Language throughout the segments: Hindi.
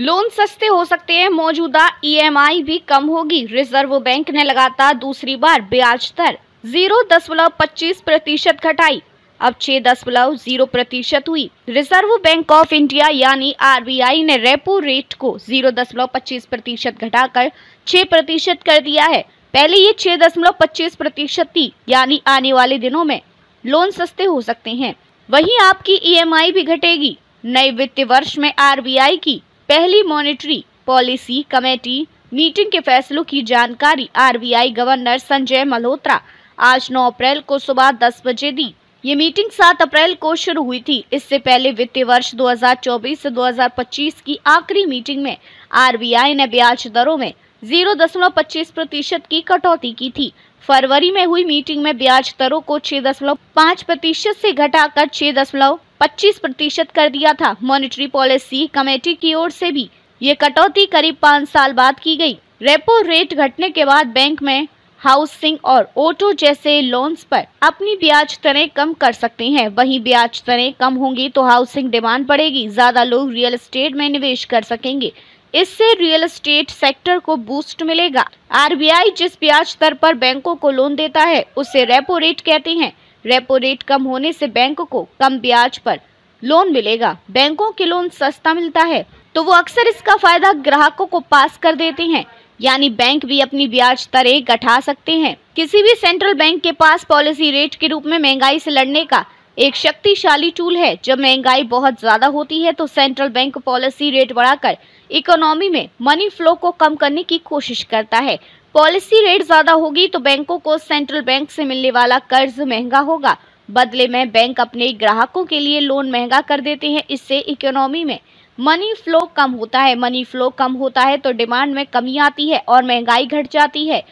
लोन सस्ते हो सकते हैं, मौजूदा ईएमआई भी कम होगी। रिजर्व बैंक ने लगातार दूसरी बार ब्याज दर 0.25% घटाई, अब 6.0% हुई। रिजर्व बैंक ऑफ इंडिया यानी आरबीआई ने रेपो रेट को 0.25% घटाकर 6% कर दिया है। पहले ये 6.25% थी, यानी आने वाले दिनों में लोन सस्ते हो सकते हैं। वहीं आपकी ईएमआई भी घटेगी। नए वित्तीय वर्ष में आरबीआई की पहली मॉनेटरी पॉलिसी कमेटी मीटिंग के फैसलों की जानकारी आरबीआई गवर्नर संजय मल्होत्रा आज 9 अप्रैल को सुबह 10 बजे दी। ये मीटिंग 7 अप्रैल को शुरू हुई थी। इससे पहले वित्तीय वर्ष 2024 से 2025 की आखिरी मीटिंग में आरबीआई ने ब्याज दरों में 0.25% की कटौती की थी। फरवरी में हुई मीटिंग में ब्याज दरों को 6.5% से घटाकर 6.25% कर दिया था। मॉनेटरी पॉलिसी कमेटी की ओर से भी ये कटौती करीब 5 साल बाद की गई। रेपो रेट घटने के बाद बैंक में हाउसिंग और ऑटो जैसे लोन्स पर अपनी ब्याज दरें कम कर सकते हैं। वहीं ब्याज दरें कम होंगी तो हाउसिंग डिमांड बढ़ेगी, ज्यादा लोग रियल एस्टेट में निवेश कर सकेंगे। इससे रियल एस्टेट सेक्टर को बूस्ट मिलेगा। आरबीआई जिस ब्याज दर पर बैंकों को लोन देता है उसे रेपो रेट कहते हैं। रेपो रेट कम होने से बैंक को कम ब्याज पर लोन मिलेगा। बैंकों के लोन सस्ता मिलता है तो वो अक्सर इसका फायदा ग्राहकों को पास कर देते हैं, यानी बैंक भी अपनी ब्याज दरें घटा सकते हैं। किसी भी सेंट्रल बैंक के पास पॉलिसी रेट के रूप में महंगाई से लड़ने का एक शक्तिशाली टूल है। जब महंगाई बहुत ज्यादा होती है तो सेंट्रल बैंक पॉलिसी रेट बढ़ाकर इकोनॉमी में मनी फ्लो को कम करने की कोशिश करता है। पॉलिसी रेट ज्यादा होगी तो बैंकों को सेंट्रल बैंक से मिलने वाला कर्ज महंगा होगा। बदले में बैंक अपने ग्राहकों के लिए लोन महंगा कर देते हैं। इससे इकोनॉमी में मनी फ्लो कम होता है। मनी फ्लो कम होता है तो डिमांड में कमी आती है और महंगाई घट जाती है।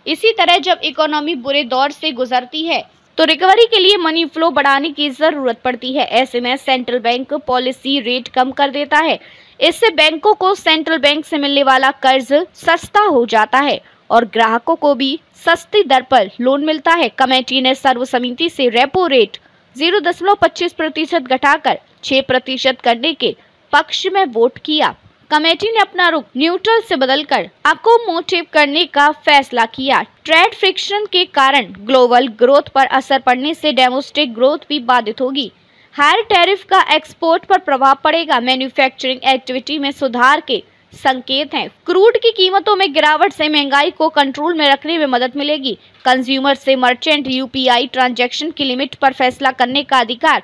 इसी तरह जब इकोनॉमी बुरे दौर से गुजरती है तो रिकवरी के लिए मनी फ्लो बढ़ाने की जरूरत पड़ती है। ऐसे में सेंट्रल बैंक पॉलिसी रेट कम कर देता है। इससे बैंकों को सेंट्रल बैंक से मिलने वाला कर्ज सस्ता हो जाता है और ग्राहकों को भी सस्ती दर पर लोन मिलता है। कमेटी ने सर्वसम्मति से रेपो रेट 0.25% घटाकर 6% करने के पक्ष में वोट किया। कमेटी ने अपना रुख न्यूट्रल से बदलकर अकोमोडेट करने का फैसला किया। ट्रेड फ्रिक्शन के कारण ग्लोबल ग्रोथ पर असर पड़ने से डोमेस्टिक ग्रोथ भी बाधित होगी। हायर टैरिफ का एक्सपोर्ट पर प्रभाव पड़ेगा। मैन्युफैक्चरिंग एक्टिविटी में सुधार के संकेत हैं। क्रूड की कीमतों में गिरावट से महंगाई को कंट्रोल में रखने में मदद मिलेगी। कंज्यूमर से मर्चेंट यूपीआई ट्रांजैक्शन की लिमिट पर फैसला करने का अधिकार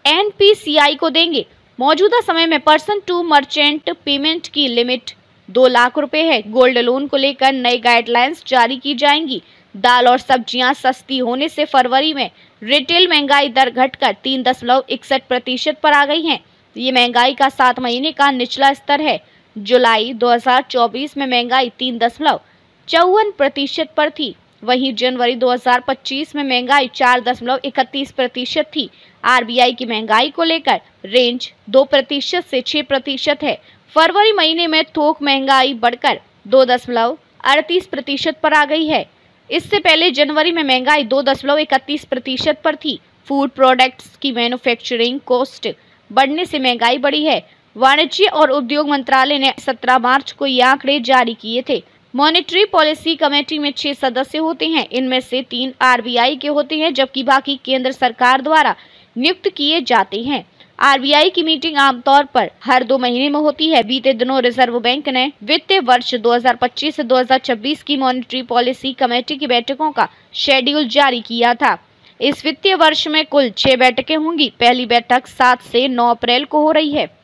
एनपीसीआई को देंगे। मौजूदा समय में पर्सन टू मर्चेंट पेमेंट की लिमिट 2 लाख रुपए है। गोल्ड लोन को लेकर नई गाइडलाइंस जारी की जाएंगी। दाल और सब्जियां सस्ती होने से फरवरी में रिटेल महंगाई दर घटकर 3.61% पर आ गई है। ये महंगाई का 7 महीने का निचला स्तर है। जुलाई 2024 में महंगाई 3.54% पर थी। वहीं जनवरी 2025 में महंगाई 4.31% थी। आरबीआई की महंगाई को लेकर रेंज 2% से 6% है। फरवरी महीने में थोक महंगाई बढ़कर 2.38% पर आ गई है। इससे पहले जनवरी में महंगाई 2.31% पर थी। फूड प्रोडक्ट्स की मैन्युफैक्चरिंग कॉस्ट बढ़ने से महंगाई बढ़ी है। वाणिज्य और उद्योग मंत्रालय ने 17 मार्च को ये आंकड़े जारी किए थे। मॉनेटरी पॉलिसी कमेटी में 6 सदस्य होते हैं। इनमें से 3 आरबीआई के होते हैं जबकि बाकी केंद्र सरकार द्वारा नियुक्त किए जाते हैं। आरबीआई की मीटिंग आमतौर पर हर 2 महीने में होती है। बीते दिनों रिजर्व बैंक ने वित्तीय वर्ष 2025 से 2026 की मॉनेटरी पॉलिसी कमेटी की बैठकों का शेड्यूल जारी किया था। इस वित्तीय वर्ष में कुल 6 बैठकें होंगी। पहली बैठक 7 से 9 अप्रैल को हो रही है।